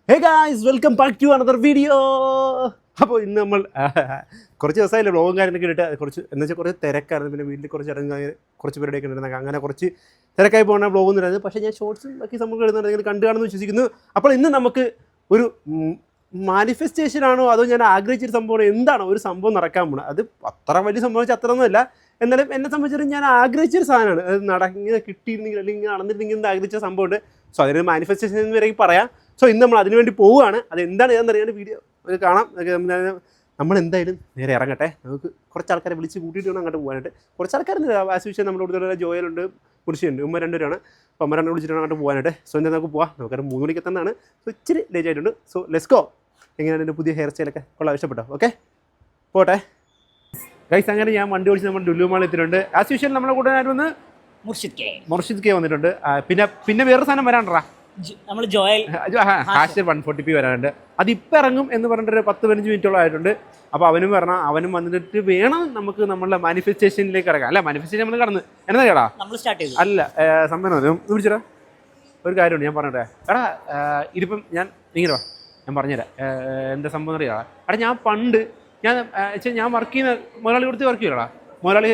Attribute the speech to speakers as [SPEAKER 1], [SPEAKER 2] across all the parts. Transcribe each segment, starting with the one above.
[SPEAKER 1] Hey guys welcome back to another video. അപ്പോൾ ഇന്ന് നമ്മൾ കുറച്ച് ദിവസമായില്ലേ വ്ളോഗും കാര്യങ്ങളൊക്കെ ഇട്ട് കുറച്ച് എന്ന് വെച്ചാൽ കുറച്ച് തിരക്കായിരുന്നു. പിന്നെ വീട്ടിൽ കുറച്ച് ഇറങ്ങി കുറച്ച് പേരുടെയൊക്കെ ഉണ്ടായിരുന്നു. അങ്ങനെ കുറച്ച് തിരക്കായി പോകുന്ന വ്ളോഗൊന്നും ഇല്ലായിരുന്നു. പക്ഷേ ഞാൻ ഷോർട്സും ബാക്കി സംഭവം ഇടുന്നുണ്ടെങ്കിൽ കണ്ടു കാണുമെന്ന് വിശ്വസിക്കുന്നു. അപ്പോൾ ഇന്ന് നമുക്ക് ഒരു മാനിഫെസ്റ്റേഷൻ ആണോ അതോ ഞാൻ ആഗ്രഹിച്ചൊരു സംഭവം എന്താണോ ഒരു സംഭവം നടക്കാൻ പോകണം. അത് അത്ര വലിയ സംഭവം വെച്ചാൽ അത്രയൊന്നുമല്ല. എന്നാലും എന്നെ സംബന്ധിച്ചിട്ട് ഞാൻ ആഗ്രഹിച്ചൊരു സാധനമാണ്. അത് ഇങ്ങനെ കിട്ടിയിരുന്നെങ്കിൽ അല്ലെങ്കിൽ ഇങ്ങനെ നടന്നിരുന്നെങ്കിൽ ആഗ്രഹിച്ച സംഭവമുണ്ട്. സോ അതിനൊരു മാനിഫെസ്റ്റേഷൻ എന്ന് വരെയും പറയാം. സോ ഇന്ന് നമ്മൾ അതിനു വേണ്ടി പോവുകയാണ്. അത് എന്താണ് ഏതെന്നറിയാൻ വീഡിയോ കാണാം. നമ്മൾ എന്തായാലും നേരെ ഇറങ്ങട്ടെ. നമുക്ക് കുറച്ച് ആൾക്കാരെ വിളിച്ച് കൂട്ടിയിട്ട് വേണം അങ്ങോട്ട് പോകാനായിട്ട്. കുറച്ച് ആൾക്കാരുണ്ട് ആസ്വിഷ്യം നമ്മുടെ കൂടുതൽ ജോയലുണ്ട്, കുറിച്ചുണ്ട്, ഉമ്മ രണ്ടുപേരാണ്. അപ്പോൾ അമ്മ രണ്ടു വിളിച്ചിട്ട് അങ്ങോട്ട് പോകാനായിട്ട്. സോ എന്താ നമുക്ക് പോവാം. നമുക്കൊരു 3 മണിക്ക് തന്നെയാണ്. സോ ഇച്ചിരി ലേറ്റ് ആയിട്ടുണ്ട്. So let's go. എങ്ങനെയാണ് എൻ്റെ പുതിയ ഹെയർ സ്റ്റൈലൊക്കെ കൊള്ളാം, ഇഷ്ടപ്പെട്ടോ? ഓക്കെ പോട്ടെ ഗൈസ്. അങ്ങനെ ഞാൻ വണ്ടി ഓടിച്ച് നമ്മൾ ലുലു മാളിൽ എത്തിയിട്ടുണ്ട്. ആസ് യൂഷ്വൽ നമ്മുടെ കൂടെ വന്ന് മുർഷിദ് കെ വന്നിട്ടുണ്ട്. പിന്നെ വേറൊരു സാധനം വരാണ്ടാ,
[SPEAKER 2] നമ്മൾ ജോയൽ
[SPEAKER 1] ഹാഷർ 140p വരാനുണ്ട്. അതിപ്പോൾ ഇറങ്ങും എന്ന് പറഞ്ഞിട്ട് 10-15 മിനിറ്റോളം ആയിട്ടുണ്ട്. അപ്പോൾ അവനും പറഞ്ഞാൽ അവനും വന്നിട്ട് വേണം നമുക്ക് നമ്മളുടെ മാനിഫെസ്റ്റേഷനിലേക്ക് ഇറങ്ങാം. അല്ല, മാനിഫെസ്റ്റേഷൻ നമ്മൾ കടന്ന് എന്നാ കേടാ അല്ല സംഭവം വിളിച്ചടാ. ഒരു കാര്യമുണ്ട് ഞാൻ പറഞ്ഞിട്ടെ. എടാ ഇതിപ്പം ഇങ്ങനെ വാ, ഞാൻ പറഞ്ഞുതരാം എന്താ സംഭവം അറിയാം. എടാ ഞാൻ പണ്ട് ഞാൻ വർക്ക് ചെയ്യുന്ന മുതലാളി കൊടുത്ത് വർക്ക് ചെയ്യണടാ. മുതലാളി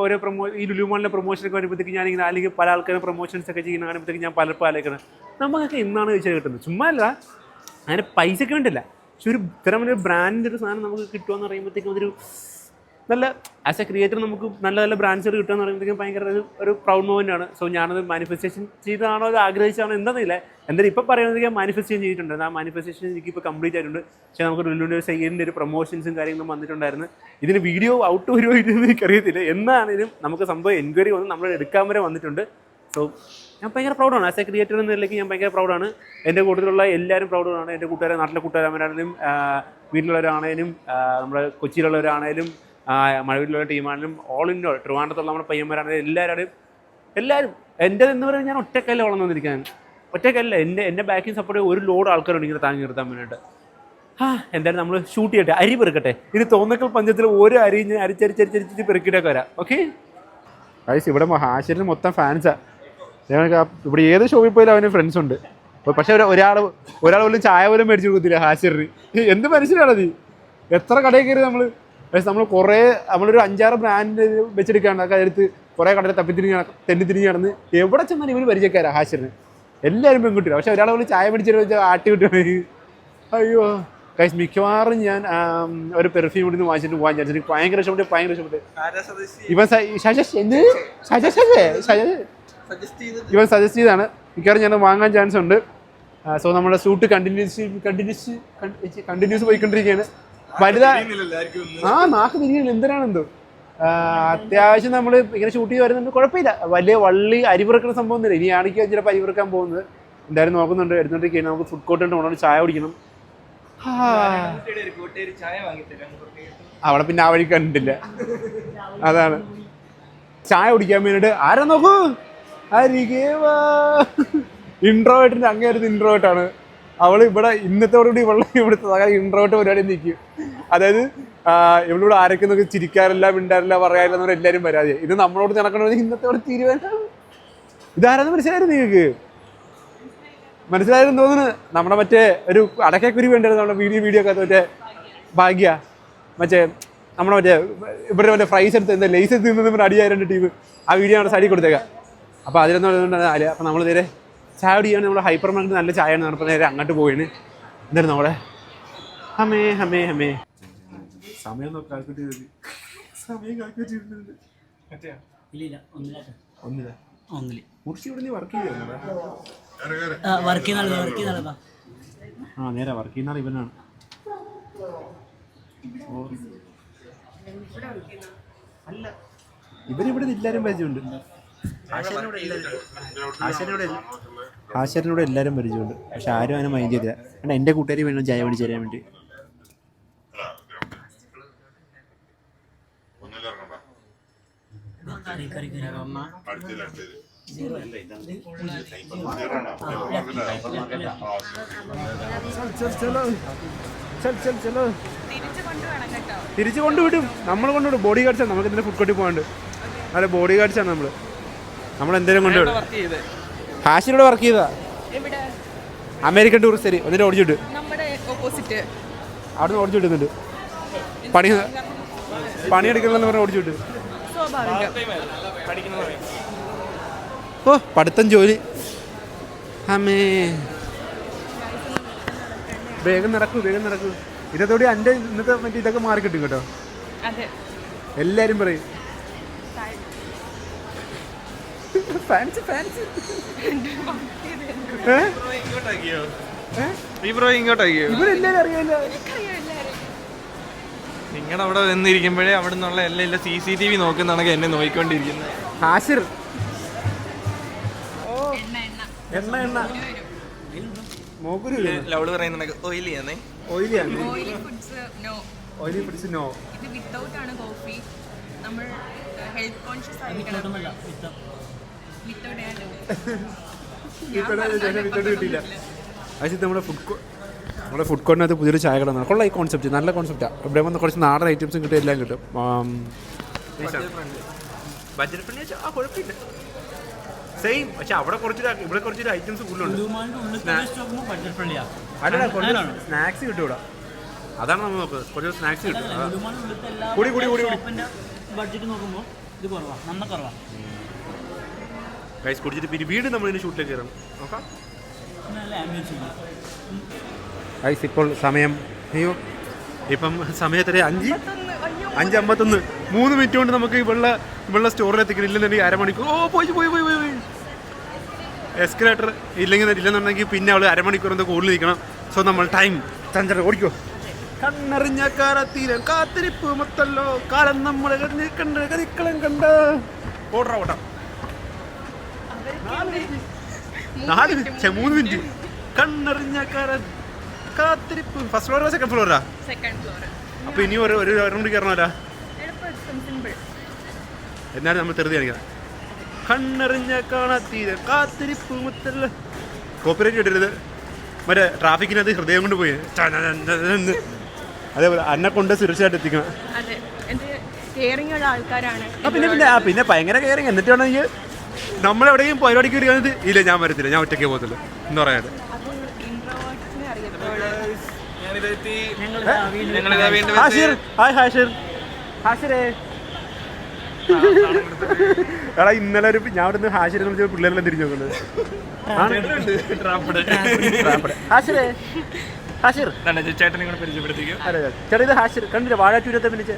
[SPEAKER 1] ഓരോ ഈ ലുലുമാളിലെ പ്രൊമോഷനൊക്കെ വരുമ്പോഴത്തേക്ക് ഞാനിങ്ങനെ അല്ലെങ്കിൽ പല ആൾക്കാരും പ്രൊമോഷൻസ് ഒക്കെ ചെയ്യുന്ന കാണുമ്പോഴത്തേക്ക് ഞാൻ പലർക്കും ആലോചിക്കണം നമുക്കൊക്കെ എന്നാണ് ചോദിച്ചാൽ കിട്ടുന്നത്. ചുമ്മാ അല്ല, അങ്ങനെ പൈസയ്ക്ക് വേണ്ടില്ല. പക്ഷെ ഇത്തരം ഒരു ബ്രാൻഡിൻ്റെ ഒരു സാധനം നമുക്ക് കിട്ടുകയെന്ന് പറയുമ്പോഴത്തേക്കും അതൊരു നല്ല ആസ് എ ക്രിയേറ്റർ നമുക്ക് നല്ല നല്ല ബ്രാൻഡ്സുകൾ കിട്ടുക എന്ന് പറയുമ്പോഴത്തേക്കും ഭയങ്കര ഒരു പ്രൗഡ് മൂവ്മെൻ്റ് ആണ്. സോ ഞാനത് മാനിഫെസ്റ്റേഷൻ ചെയ്തതാണോ അത് ആഗ്രഹിച്ചാണോ എന്താണെന്നില്ല. എന്തായാലും ഇപ്പോൾ പറയുന്നത് ഞാൻ മാനിഫെസ്റ്റേഷൻ ചെയ്തിട്ടുണ്ട്. ആ മാനിഫെസ്റ്റേഷൻ എനിക്കിപ്പോൾ കംപ്ലീറ്റ് ആയിട്ടുണ്ട്. പക്ഷേ നമുക്ക് ലുലുവിൻ്റെ ഒരു സൈഡിൻ്റെ ഒരു പ്രൊമോഷൻസും കാര്യങ്ങളും വന്നിട്ടുണ്ടായിരുന്നു. ഇതിന് വീഡിയോ ഔട്ട് വരുമോ ഇല്ലെന്ന് എനിക്കറിയത്തില്ല. എന്നാണെങ്കിലും നമുക്ക് സംഭവം എൻക്വയറി വന്ന് നമ്മൾ എടുക്കാൻ വരെ വന്നിട്ടുണ്ട്. സോ ഞാൻ ഭയങ്കര പ്രൗഡാണ്. ആസ് എ ക്രിയേറ്റർ എന്ന നിലയ്ക്ക് ഞാൻ ഭയങ്കര പ്രൗഡാണ്. എൻ്റെ കൂട്ടത്തിലുള്ള എല്ലാവരും പ്രൗഡാണ്. എൻ്റെ കൂട്ടുകാരെ, നാട്ടിലെ കൂട്ടുകാരന്മാരാണെങ്കിലും വീട്ടിലുള്ളവരാണേലും നമ്മുടെ കൊച്ചിയിലുള്ളവരാണേലും മഴവിലുള്ള ടീമാണെങ്കിലും ഓൾ ഇൻ ഓൾ ട്രിവാൻഡ്രത്തുള്ള നമ്മുടെ പയ്യന്മാരാണെങ്കിലും എല്ലാവരും എൻ്റെ എന്ന് പറയുന്നത് ഞാൻ ഒറ്റക്കല്ല വളർന്നു വന്നിരിക്കാൻ. ഒറ്റക്കല്ല, എൻ്റെ ബാക്കിൽ സപ്പോർട്ട് ചെയ്യാൻ ഒരു ലോഡ് ആൾക്കാരുണ്ട് ഇങ്ങനെ താങ്ങി നിർത്താൻ വേണ്ടിയിട്ട്. എന്തായാലും നമ്മൾ ഷൂട്ട് ചെയ്യട്ടെ, അരി പെറുക്കട്ടെ. ഇത് തോന്നക്കൽ പഞ്ചത്തിൽ ഒരു അരി ഞാൻ അരിച്ചരിച്ചരിച്ചരിച്ച് പെറുക്കിയിട്ടൊക്കെ വരാം. ഓക്കെ ഗൈസ്, ഇവിടെ ഹാഷിറിന് മൊത്തം ഫാൻസാണ്. ഇവിടെ ഏത് ഷോപ്പിൽ പോയാലും അവന് ഫ്രണ്ട്സ് ഉണ്ട്. പക്ഷേ ഒരാൾ പോലും ചായ പോലും മേടിച്ചു കൊടുത്തില്ല ഹാഷിറിന്. എന്ത് മനുഷ്യനാണത്? എത്ര കടയിൽ കയറി നമ്മൾ കുറേ നമ്മളൊരു 5-6 ബ്രാൻഡ് വെച്ചെടുക്കുകയാണ്. അതൊക്കെ എടുത്ത് കുറേ കടയിൽ തെന്നിത്തിരിഞ്ഞ് നടന്ന് എവിടെ ചെന്നാലും ഇവന് പരിചയക്കാരാണ് ഹാഷിറിന്. എല്ലാവരും പെൺകുട്ടിയാണ്. പക്ഷേ ഒരാളെ പോലും ചായ മേടിച്ചിട്ട് ആട്ടി വിട്ടാണ്. അയ്യോ ഗൈസ്, മിക്കവാറും ഞാൻ ഒരു പെർഫ്യൂം കൂടി വാങ്ങിച്ചിട്ട് പോകാൻ വിചാരിച്ചു. എനിക്ക് ഭയങ്കര ഇഷ്ടപ്പെട്ട് ഇവൻ ഇവൻ സജസ്റ്റ് ചെയ്താണ്. മിക്കവാറും ഞാൻ വാങ്ങാൻ ചാൻസ് ഉണ്ട്. സോ നമ്മുടെ ഷൂട്ട് കണ്ടിന്യൂസ് പോയിക്കൊണ്ടിരിക്കുകയാണ്. നാക്ക് തിരിഞ്ഞില്ല എന്തിനാണെന്തോ. അത്യാവശ്യം നമ്മൾ ഇങ്ങനെ ഷൂട്ട് ചെയ്ത് വരുന്നുണ്ട്, കുഴപ്പമില്ല. വലിയ വള്ളി അരിവിറക്കുന്ന സംഭവം ഒന്നുമില്ല. ഇനിയാണെങ്കിൽ ചിലപ്പോൾ അരിവിറക്കാൻ പോകുന്നത് എന്തായാലും നോക്കുന്നുണ്ട്, എടുത്തോണ്ടിരിക്കുകയാണ്. നമുക്ക് ഫുഡ് കോർട്ട് ഉണ്ട്, ഉടനെ ചായ കുടിക്കണം. അവിടെ പിന്നെ ആ വഴി കണ്ടിട്ടില്ല, അതാണ്. ചായ കുടിക്കാൻ വേണ്ടിയിട്ട് ആരാ നോക്കൂ, ഇൻട്രോവേർട്ടിന്റെ അങ്ങേരുന്ന ഇൻട്രോവേർട്ടാണ് അവള്. ഇവിടെ ഇന്നത്തോടുകൂടി ഇവിടുത്തെ ഇൻട്രോവേർട്ട് പരിപാടി നിൽക്കും. അതായത് ഇവളിവിടെ ആരൊക്കെ നോക്കി ചിരിക്കാറില്ല, മിണ്ടാറില്ല, പറയാറില്ല എന്നവർ എല്ലാവരും പരാതി. ഇത് നമ്മളോട് നടക്കണമെങ്കിൽ ഇന്നത്തോടെ തീരുമാനം. ഇതാരാന്ന് മനസ്സിലായിരുന്നു നിങ്ങൾക്ക്? മനസ്സിലായിരുന്നു തോന്നുന്നു. നമ്മുടെ മറ്റേ ഒരു അടക്കക്കുരി വേണ്ടായിരുന്നു നമ്മുടെ വീഡിയോ ഒക്കെ. മറ്റേ ഭാഗ്യ നമ്മുടെ ഇവിടെ മറ്റേ ഫ്രൈസ് എടുത്ത് എന്താ ലേസ് തിന്നുന്ന അടിയായിരുന്നു ടീം. ആ വീഡിയോ നമ്മുടെ സൈഡിൽ കൊടുത്തേക്കാം. അപ്പോൾ അതിലൊന്നും ആല്. അപ്പോൾ നമ്മൾ നേരെ ചായ കുടിയാണ്. നമ്മുടെ ഹൈപ്പർ മാർക്കറ്റ് നല്ല ചായയാണ്. നമ്മൾ നേരെ അങ്ങോട്ട് പോയിന്. എന്തായിരുന്നു നമ്മുടെ ഹമേ സമയം നേരെ വർക്ക് ചെയ്യുന്ന ഇവനാണ്. അല്ല, ഇവരിവിടെ എല്ലാവരും പരിചയമുണ്ട്. ആശാരിനോട് എല്ലാവരും പരിചയമുണ്ട്. പക്ഷെ ആരും അവനെ മൈൻഡ് ചെയ്തില്ല. കാരണം എൻ്റെ കൂട്ടുകാരി വേണം ചായ മേടിച്ച് തരാൻ വേണ്ടി. തിരിച്ചു കൊണ്ടുവിടും, നമ്മൾ കൊണ്ടുവിടും. ബോഡി ഗാർഡ്സാണ് നമുക്ക് ഇതിൻ്റെ ഫുഡ് കോർട്ടിൽ പോകാണ്ട്. അതെ, ബോഡി ഗാർഡ്സാണ് നമ്മൾ എന്തെങ്കിലും കൊണ്ടുവിടും. ഹാഷിനോട് വർക്ക് ചെയ്താ അമേരിക്കൻ ടൂറിസ്റ്റ് ശരി എന്നിട്ട് ഓടിച്ചിട്ട്
[SPEAKER 2] നമ്മുടെ ഓപ്പോസിറ്റ്
[SPEAKER 1] അവിടെ നിന്ന് ഓടിച്ചു വിട്ടുന്നുണ്ട് പണിയെടുക്കണമെന്ന് പറഞ്ഞാൽ ഓടിച്ചു വിട്ട്. ഓ പഠിത്തം ജോലി അമ്മേ വേഗം നടക്കൂ ഇതോടെ എൻ്റെ ഇന്നത്തെ മറ്റേ ഇതൊക്കെ മാറി കിട്ടും കേട്ടോ. എല്ലാരും പറയും ഇവരെല്ലാരും അറിയാലോ.
[SPEAKER 3] നിങ്ങളുടെ അവിടെ വന്നിരിക്കുമ്പോഴേ അവിടെ നിന്നുള്ള എല്ലാം CCTV നോക്കുന്നതാണെങ്കിൽ എന്നെ നോക്കിക്കൊണ്ടിരിക്കുന്നത്.
[SPEAKER 1] ഹാഷിർ എണ്ണ
[SPEAKER 3] ലൗഡ് പറയുന്ന ഓയിലിയാന്നേ.
[SPEAKER 1] Oily foods no.
[SPEAKER 2] ഇത് വിത്തൗട്ട് ആണ് കോഫി. നമ്മൾ ഹെൽത്ത് കോൺഷ്യസ് ആയിരിക്കണം.
[SPEAKER 1] കിട്ടിയില്ല. അത് നമ്മുടെ ഫുഡ് കോർട്ടിനകത്ത് പുതിയൊരു ചായ കട കൊള്ള. ഈ കോൺസെപ്റ്റ് നല്ല കോൺസെപ്റ്റാണ്. ഇവിടെ വന്ന് കുറച്ച് നാടൻ ഐറ്റംസും കിട്ടും, എല്ലാം കിട്ടും. ബഡ്ജറ്റ് ഫ്രണ്ട്ലി കുഴപ്പമില്ല, സെയിം. പക്ഷെ അവിടെ ഇവിടെ കുറച്ചൊരു ഐറ്റംസ് കൂടുതലുണ്ട്. സ്നാക്സ് കിട്ടും ഇവിടെ, അതാണ് നമ്മൾ നോക്കുന്നത്. കുറച്ച് സ്നാക്സ് കിട്ടും. കൂടി
[SPEAKER 4] ബഡ്ജറ്റ് നോക്കുമ്പോൾ ഇത് കുറവാണ്, നന്ന കുറവാണ്.
[SPEAKER 1] ഗൈസ് കുടിച്ചിട്ട് പിന്നെ വീട് നമ്മളിതിന് ഷൂട്ടിലേക്ക് കയറണം. നോക്കാം ഗൈസ്. ഇപ്പോൾ സമയം ഇപ്പം സമയത്തര 5:51. 3 മിനിറ്റ് കൊണ്ട് നമുക്ക് ഈ വെള്ള സ്റ്റോറിലെത്തിക്കണം. ഇല്ലെന്നുണ്ടെങ്കിൽ അരമണിക്കൂർ. ഓ പോയി എസ്കലേറ്റർ ഇല്ലെന്നുണ്ടെങ്കിൽ പിന്നെ അവൾ അരമണിക്കൂർ എന്തോ കൂടുതൽ നിൽക്കണം. സോ നമ്മൾ ടൈം ചഞ്ചര ഓടിക്കോ. കണ്ണറിഞ്ഞ കാലത്തീരം കാത്തിരിപ്പ് മൊത്തല്ലോ കാലം നമ്മളെ കണ്ട് കരിക്കളം കണ്ട് ഓടാം. 3 മിനിറ്റ്. കണ്ണറിഞ്ഞ കാത്തിരിപ്പ്. ഫസ്റ്റ് ഫ്ലോറാ സെക്കൻഡ് ഫ്ലോറാ? അപ്പൊ ഇനി ഒരു കൂടി കയറണമല്ല. എന്നാലും നമ്മൾ തെറുതി കാണിക്കാം. കണ്ണറിഞ്ഞ കാണാത്തീരം കാത്തിരിപ്പ് മൊത്തല്ല. കോപ്പറേറ്റ് ഇടരുത്. മറ്റേ ട്രാഫിക്കിനകത്ത് ഹൃദയം കൊണ്ട് പോയി. അതേപോലെ അന്നെ കൊണ്ട് സുരക്ഷയായിട്ട് എത്തിക്കണം. പിന്നെ ഭയങ്കര കെയറിങ്. എന്നിട്ട് വേണമെങ്കിൽ നമ്മളെവിടെയും പരിപാടിക്ക് വരികയാണത്. ഇല്ല ഞാൻ വരത്തില്ല, ഞാൻ ഒറ്റയ്ക്ക് പോകത്തില്ല എന്ന് പറയാനായിട്ട്. എടാ ഇന്നലെ ഞാൻ ഇവിടെ നിന്ന് ഹാഷിരെ വിളിച്ച പിള്ളേരെല്ലാം തിരിഞ്ഞു നോക്കുന്നത്. ചേട്ടാ ഇത് ഹാഷിർ കണ്ടില്ല വാഴാറ്റൂരത്തെ വിളിച്ച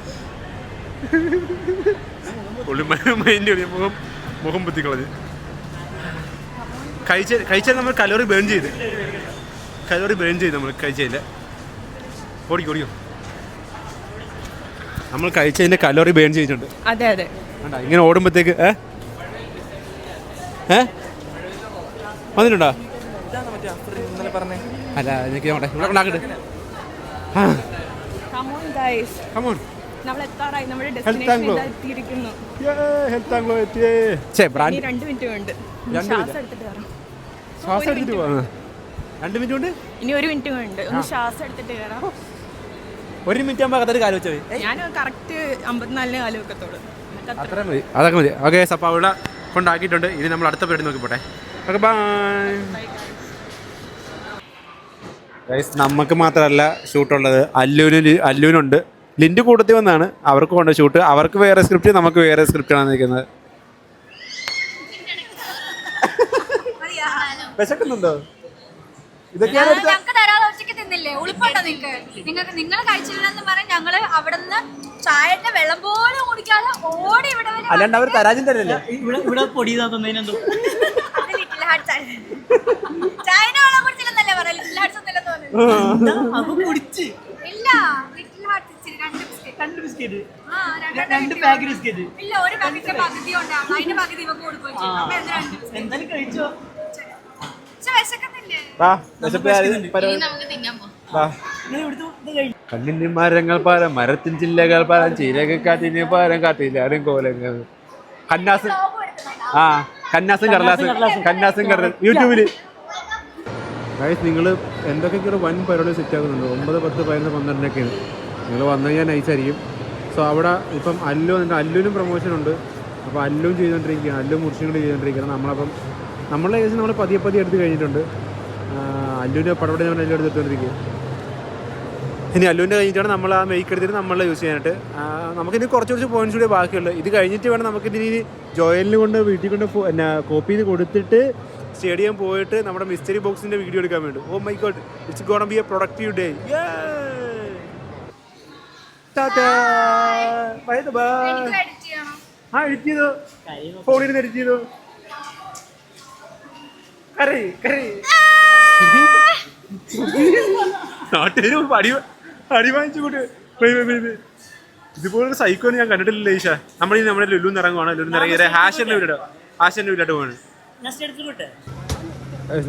[SPEAKER 1] മുഖം പൊത്തിക്കളഞ്ഞ്. കഴിച്ചാൽ നമ്മൾ കലോറി ബേൺ ചെയ്ത് നമ്മൾ കഴിച്ചതിൻ്റെ ഓടിക്കോ നമ്മൾ കഴിച്ചതിൻ്റെ കലോറി ബേൺ ചെയ്തിട്ടുണ്ട്.
[SPEAKER 2] അതെ
[SPEAKER 1] ഇങ്ങനെ ഓടുമ്പോഴത്തേക്ക് വന്നിട്ടുണ്ടോ? അല്ല എനിക്ക് ഇവിടെ കൊണ്ടാക്കിട്ട് ശ്വാസം എടുത്തിട്ട് പോവാ. 2 മിനിറ്റ് കൊണ്ട്
[SPEAKER 2] ഇനി 1 മിനിറ്റ് കൊണ്ട് ഒന്ന് ശ്വാസം എടുത്തിട്ട് കയറാം.
[SPEAKER 1] 1 മിനിറ്റ് ആകുമ്പോൾ അകത്തൊരു കാല് വെച്ചാൽ
[SPEAKER 2] ഞാൻ കറക്റ്റ് 54 കാല് വെക്കത്തോളൂ.
[SPEAKER 1] അത്ര മതി, അതൊക്കെ മതി. ഓക്കെ അപ്പോൾ അവിടെ കൊണ്ടാക്കിയിട്ടുണ്ട്. ഇനി നമ്മൾ അടുത്ത പരിപാടി നോക്കി പോട്ടെ. Okay bye guys. നമുക്ക് മാത്രമല്ല ഷൂട്ടുള്ളത്, അല്ലൂനുണ്ട്. ലിൻ്റെ കൂട്ടത്തിൽ വന്നാണ് അവർക്ക് കൊണ്ട് ഷൂട്ട്. അവർക്ക് വേറെ സ്ക്രിപ്റ്റ്, നമുക്ക് വേറെ സ്ക്രിപ്റ്റാണ് നിൽക്കുന്നത്. വിശക്കുന്നുണ്ടോ? ഇതൊക്കെയാണ്
[SPEAKER 5] നിങ്ങൾ കഴിച്ചില്ലെന്ന് പറഞ്ഞ് ഞങ്ങള് അവിടെ നിന്ന് ചായന്റെ വെള്ളം പോലും കുടിക്കാതെ ഓടി ഇവിടെ
[SPEAKER 1] അല്ലാണ്ട് അവർ തരാജും തരല്ലേ.
[SPEAKER 4] ഇവിടെ പൊടി തന്നതിനെന്തോ
[SPEAKER 5] ചായന്റെ വെള്ളം കുടിച്ചില്ലെന്നല്ലേ പറയാം. ലിറ്റിൽ ഹാർട്ട്സ് ഇല്ല, ലിറ്റിൽ ഹാർട്ട്സ് 2 ബിസ്ക്കറ്റ്. ഇല്ല, ഒരു പാക്കറ്റിന്റെ പകുതി ഉണ്ടാവും. അതിന്റെ പകുതി ഇവക്ക് കൊടുക്കുകയും ചെയ്യും.
[SPEAKER 4] എന്തായാലും കഴിച്ചോ.
[SPEAKER 1] കണ്ണിന്റെ മരങ്ങൾ പാരം, മരത്തിൻ ചില്ലകൾ പാരം, ചീരകാറ്റിന് പാരം, കാട്ടിലാരും കോലങ്ങൾ. കന്നാസും കടലാസും യൂട്യൂബില്. ഗൈസ് നിങ്ങൾ എന്തൊക്കെയൊക്കെ വൻ പരിപാടി സെറ്റ് ആക്കുന്നുണ്ട്. 9, 10, 11, 12 നിങ്ങൾ വന്നു കഴിഞ്ഞാൽ നൈസായിരിക്കും. സോ അവിടെ ഇപ്പം അല്ലുവിനും പ്രൊമോഷൻ ഉണ്ട്. അപ്പോൾ അല്ലും ചെയ്തുകൊണ്ടിരിക്കുകയാണ്, അല്ലും മുറിച്ചും കൂടി ചെയ്തുകൊണ്ടിരിക്കുകയാണ്. നമ്മളപ്പം നമ്മളുടെ കേസ് നമ്മൾ പതിയെ എടുത്ത് കഴിഞ്ഞിട്ടുണ്ട്. അല്ലുവിൻ്റെ പടപടി നമ്മൾ എല്ലാം എടുത്തിട്ടുകൊണ്ടിരിക്കുക. ഇനി അല്ലുവിൻ്റെ കഴിഞ്ഞിട്ടാണ് നമ്മൾ ആ മേക്ക് എടുത്തിട്ട് നമ്മൾ യൂസ് ചെയ്യാനായിട്ട്. നമുക്കിനി കുറച്ച് പോയിന്റ്സ് കൂടി ബാക്കിയുള്ളൂ. ഇത് കഴിഞ്ഞിട്ട് വേണം നമുക്കിനി ജോയലിന് കൊണ്ട് വീട്ടിൽ കൊണ്ട് പിന്നെ കോപ്പി ചെയ്ത് കൊടുത്തിട്ട് സ്റ്റേഡിയം പോയിട്ട് നമ്മുടെ മിസ്റ്ററി ബോക്സിൻ്റെ വീഡിയോ എടുക്കാൻ വേണ്ടി. Oh my god, it's gonna be a productive day. Edit ചെയ്തോ, ഫോണിൽ നിന്ന് എഡിറ്റ് ചെയ്തോ. നാട്ടുകാർ അടി വാങ്ങിച്ചു കൂട്ട്. ഇതുപോലൊരു സൈക്കോന് ഞാൻ കണ്ടിട്ടില്ല ഈശ. നമ്മുടെ ലുലുന്ന് ഇറങ്ങുവാണ്. ലുലുന്ന് ഇറങ്ങി ഹാഷന്റെ വീട്ടിലോട്ട് പോവാണ്.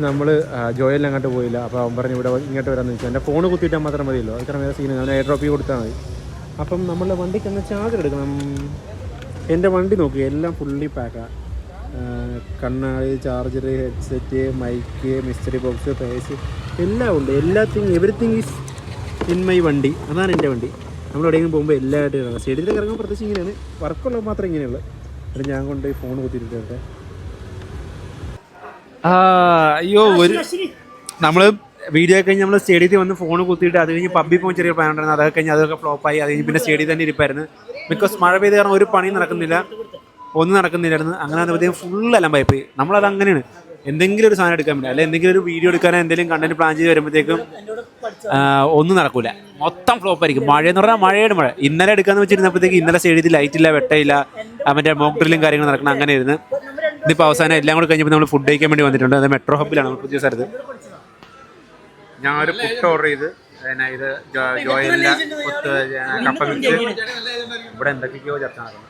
[SPEAKER 1] നമ്മൾ ജോയലിന് അങ്ങോട്ട് പോയില്ല. അപ്പോൾ അവൻ പറഞ്ഞു ഇവിടെ ഇങ്ങോട്ട് വരാമെന്ന് വെച്ചാൽ എൻ്റെ ഫോൺ കുത്തിയിട്ടാൽ മാത്രം മതിയല്ലോ. അത്ര വേറെ സീൻ ഞാൻ എയർ ഡ്രോപ്പ് കൊടുത്താൽ മതി. അപ്പം നമ്മളുടെ വണ്ടിക്ക് എന്നാൽ ചാർജർ എടുക്കണം. എൻ്റെ വണ്ടി നോക്കി എല്ലാം ഫുള്ളി പാക്കാണ്. കണ്ണാടി, charger, headset, mic, mystery box, പേസ് എല്ലാം ഉണ്ട്. എവറിത്തിങ് ഈസ് ഇൻ മൈ വണ്ടി. അതാണ് എൻ്റെ വണ്ടി. നമ്മൾ എവിടെയെങ്കിലും പോകുമ്പോൾ എല്ലായിട്ടും ഇറങ്ങും. സ്റ്റേഡിയത്തിലേക്ക് ഇറങ്ങുമ്പോൾ പ്രത്യേകിച്ച് ഇങ്ങനെയാണ്. വർക്കുള്ളത് മാത്രം ഇങ്ങനെയുള്ളൂ. അത് ഞാൻ കൊണ്ട് ഫോൺ കുത്തിയിട്ടുണ്ട്. അയ്യോ, നമ്മൾ വീഡിയോ കഴിഞ്ഞ് നമ്മൾ സ്റ്റേഡിയത്തിൽ വന്ന് ഫോൺ കുത്തിയിട്ട് അത് കഴിഞ്ഞ് പബ്ബിൽ പോകാൻ ചെറിയ പ്ലാൻ ഉണ്ടായിരുന്നു. അതൊക്കെ കഴിഞ്ഞ് അതൊക്കെ ഫ്ലോപ്പായി. അത് കഴിഞ്ഞ് പിന്നെ സ്റ്റേഡിയം തന്നെ ഇരിപ്പായിരുന്നു. ബിക്കോസ് മഴ പെയ്ത് കാരണം ഒരു പണിയും നടക്കുന്നില്ല, ഒന്നും നടക്കുന്നില്ലായിരുന്നു. അങ്ങനെ വന്നപ്പോഴത്തേക്കും ഫുൾ അലമ്പായി പോയി. നമ്മളത് അങ്ങനെയാണ്. എന്തെങ്കിലും ഒരു സാധനം എടുക്കാൻ പറ്റില്ല, അല്ലെങ്കിൽ എന്തെങ്കിലും ഒരു വീഡിയോ എടുക്കാനോ എന്തെങ്കിലും കണ്ടന്റ് പ്ലാൻ ചെയ്ത് വരുമ്പോഴത്തേക്കും ഒന്നും നടക്കൂല, മൊത്തം ഫ്ലോപ്പ് ആയിരിക്കും. മഴയെന്ന് പറഞ്ഞാൽ മഴയുടെ മഴ. ഇന്നലെ എടുക്കാന്ന് വെച്ചിരുന്നപ്പോഴത്തേക്ക് ഇന്നലെ സ്റ്റേഡിയത്തിൽ ലൈറ്റില്ല, വെട്ടയില്ല, മറ്റേ മോക്ക് ഡ്രില്ലും കാര്യങ്ങളും നടക്കണം. അങ്ങനെ ഇരുന്ന് ഇതിപ്പോൾ അവസാനം എല്ലാം കൂടെ കഴിഞ്ഞപ്പോൾ നമ്മൾ ഫുഡ് കഴിക്കാൻ വേണ്ടി വന്നിട്ടുണ്ട്. അത് മെട്രോ ഹബിലാണ് നമ്മൾ പുതിയ സ്ഥലത്ത്. ഞാൻ ഒരു പുട്ട് ഓർഡർ ചെയ്ത് ഇത് ജോയലിൻ്റെ കപ്പ മിക്സ്. ഇവിടെ എന്തൊക്കെയോ ചർച്ച നടക്കുന്നു.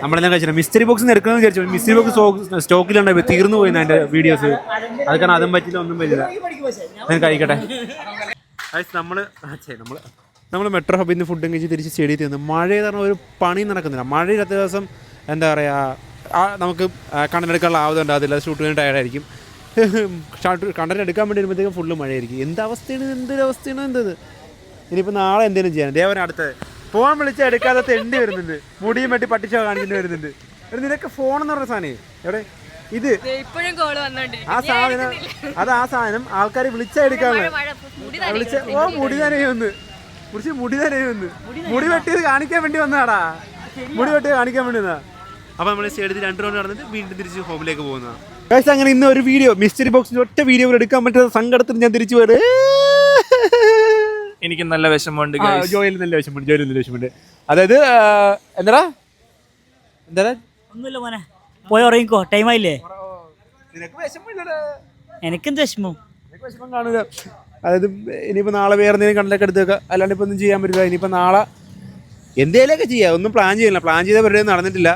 [SPEAKER 1] നമ്മളെല്ലാം കഴിച്ചില്ല. മിസ്റ്ററി ബോക്സ് എടുക്കണമെന്ന് വിചാരിച്ചു. മിസ്റ്ററി ബോക്സ് സ്റ്റോക്കിലുണ്ടായി തീർന്നു പോയി അതിൻ്റെ വീഡിയോസ്. അത് കാരണം അതും പറ്റില്ല, ഒന്നും പറ്റില്ല. ഞാൻ കഴിക്കട്ടെ. നമ്മൾ മെട്രോ ഹബിൽ നിന്ന് ഫുഡും കഴിച്ച് തിരിച്ച് സ്റ്റേഡിയത്തിൽ നിന്ന് മഴ കാരണം ഒരു പണി നടക്കുന്നില്ല. മഴയില്ലാത്ത ദിവസം എന്താ പറയുക, നമുക്ക് കണ്ടന്റ് ആവുന്നുണ്ട്. അതില്ല, ഷൂട്ട് ചെയ്യാൻ ടയർഡായിരിക്കും. കണ്ടന്റ് എടുക്കാൻ വേണ്ടി വരുമ്പോഴത്തേക്കും ഫുള്ള് മഴയായിരിക്കും. എന്തൊരവസ്ഥയാണ് എന്തത്. ഇനിയിപ്പോൾ നാളെ എന്തെങ്കിലും ചെയ്യാൻ ദേവൻ അടുത്ത് ഫോൺ വിളിച്ചാൽ എടുക്കാതെ തെണ്ടി വരുന്നുണ്ട്. മുടിയും വെട്ടി പട്ടിച്ചോ കാണിച്ചിട്ട് വരുന്നുണ്ട്. നിനക്ക് ഫോൺ എന്ന് പറഞ്ഞ സാധനം എവിടെ? ഇത് ആ സാധനം ആൾക്കാരെ വിളിച്ചാൽ എടുക്കാനുള്ള മുടി നനയൊന്ന് മുടി വെട്ടിയത് കാണിക്കാൻ വേണ്ടി വന്നതാടാ. മുടി വെട്ടിയത് കാണിക്കാൻ വേണ്ടി വന്നതാ. അപ്പോൾ നമ്മൾ സ്റ്റേഡിയത്തിൽ 2 റൗണ്ട് നടന്നിട്ട് വീണ്ടും തിരിച്ച് ഹോമിലേക്ക് പോകുന്നതാണ്. പക്ഷേ അങ്ങനെ ഇന്ന് ഒരു വീഡിയോ മിസ്റ്ററി ബോക്സിൻ്റെ ഒറ്റ വീഡിയോ എടുക്കാൻ പറ്റുന്ന സങ്കടത്തിൽ ഞാൻ തിരിച്ചു പോയത്.
[SPEAKER 3] എനിക്ക് നല്ല വിഷമമുണ്ട്.
[SPEAKER 1] ജോയിൽ നല്ല വിഷമമുണ്ട്. അതായത് എന്താ
[SPEAKER 4] ഒന്നുമില്ല മോനെ, പോയി ഉറങ്ങിക്കോ, ടൈം ആയില്ലേ. എനിക്കെന്ത് വിഷമം
[SPEAKER 1] കാണൂല. അതായത് ഇനിയിപ്പോൾ നാളെ വേറെ എന്തെങ്കിലും കണ്ടൊക്കെ എടുത്ത് വെക്കുക, അല്ലാണ്ട് ഇപ്പോൾ ഒന്നും ചെയ്യാൻ പറ്റില്ല. ഇനിയിപ്പോൾ നാളെ എന്തെങ്കിലുമൊക്കെ ചെയ്യാം, ഒന്നും പ്ലാൻ ചെയ്യില്ല. പ്ലാൻ ചെയ്ത പരിപാടി നടന്നിട്ടില്ല.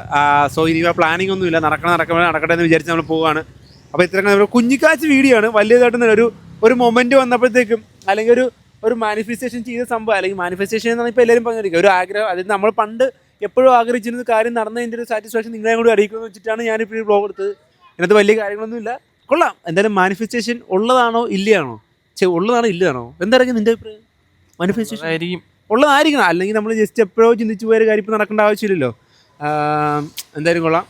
[SPEAKER 1] സോ ഇനിയിപ്പോൾ പ്ലാനിങ് ഒന്നുമില്ല. നടക്കട്ടെ എന്ന് വിചാരിച്ച് നമ്മൾ പോവുകയാണ്. അപ്പോൾ ഇത്രയും കുഞ്ഞിക്കാച്ച് വീഡിയോ ആണ്. വലിയതായിട്ട് ഒരു മൊമെന്റ് വന്നപ്പോഴത്തേക്കും, അല്ലെങ്കിൽ ഒരു മാനിഫെസ്റ്റേഷൻ ചെയ്ത സംഭവം, അല്ലെങ്കിൽ മാനിഫെസ്റ്റേഷൻ എന്നാണ് ഇപ്പോൾ എല്ലാവരും പറഞ്ഞിരിക്കുക. ഒരു ആഗ്രഹം, അതായത് നമ്മൾ പണ്ട് എപ്പോഴും ആഗ്രഹിച്ചിരുന്ന കാര്യം നടന്നതിൻ്റെ ഒരു സാറ്റിസ്ഫാക്ഷൻ നിങ്ങളെ കൂടി അറിയിക്കുമെന്ന് വെച്ചിട്ടാണ് ഞാനിപ്പോൾ ഈ വ്ളോഗ് എടുത്തത്. ഇതിനകത്ത് വലിയ കാര്യങ്ങളൊന്നുമില്ല. കൊള്ളാം. എന്തായാലും മാനിഫെസ്റ്റേഷൻ ഉള്ളതാണോ ഇല്ലയാണോ, ഉള്ളതാണോ ഇല്ലതാണോ, എന്തായിരിക്കും നിൻ്റെ അഭിപ്രായം? മാനിഫെസ്റ്റേഷൻ ഉള്ളതായിരിക്കണം. അല്ലെങ്കിൽ നമ്മൾ ജസ്റ്റ് എപ്പോഴോ ചിന്തിച്ചു പോയൊരു കാര്യം ഇപ്പോൾ നടക്കേണ്ട ആവശ്യമില്ലല്ലോ. എന്തായാലും കൊള്ളാം,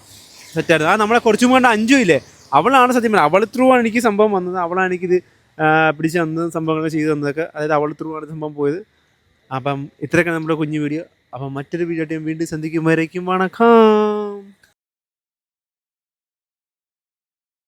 [SPEAKER 1] സെറ്റായിരുന്നു. നമ്മളെ കുറച്ചും കൊണ്ട് അഞ്ചു ഇല്ലേ, അവളാണ് സത്യം പറഞ്ഞത്. അവൾ ത്രൂ ആണ് എനിക്ക് സംഭവം വന്നത്. അവളാണ് എനിക്കിത് പിടിച്ച് തന്നത്, സംഭവങ്ങൾ ചെയ്തു തന്നതൊക്കെ. അതായത് അവൾ ത്രൂ ആണ് സംഭവം പോയത്. അപ്പം ഇത്രയൊക്കെ നമ്മുടെ കുഞ്ഞു വീഡിയോ. അപ്പം മറ്റൊരു വീഡിയോ വീണ്ടും സന്ധിക്കും വരയ്ക്കും വണക്കം.